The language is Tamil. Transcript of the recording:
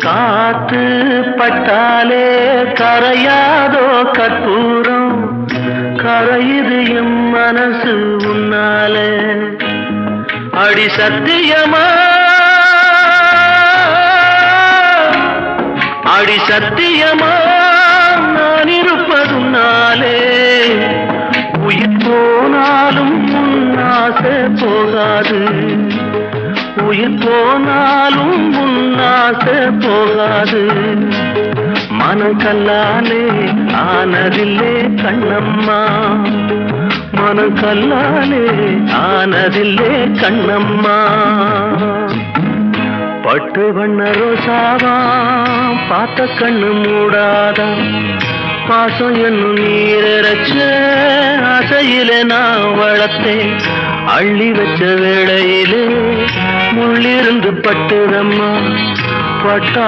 காத்து பட்டாலே கரையாதோ கற்பூரம், கரையுது எம் மனசு உன்னாலே. அடி சத்தியமா, அடி சத்தியமா நான் இருப்பதுனாலே, உயிர் போனாலும் உன்னாசை போகாது, உயிர் போனாலும் உன்னாசை போகாது. மனக்கல்லாலே ஆனதில்லே கண்ணம்மா, மனக்கல்லாலே ஆனதில்லே கண்ணம்மா. பட்டு வண்ண ரோசாவா பார்த்த கண்ணு மூடாதா, பாசம் என்னும் நீரச்ச ஆசையில நான் வளர்த்தேன். அள்ளி வச்ச வேளையிலே முள்ளிருந்து பட்டுதம்மா, பட்டா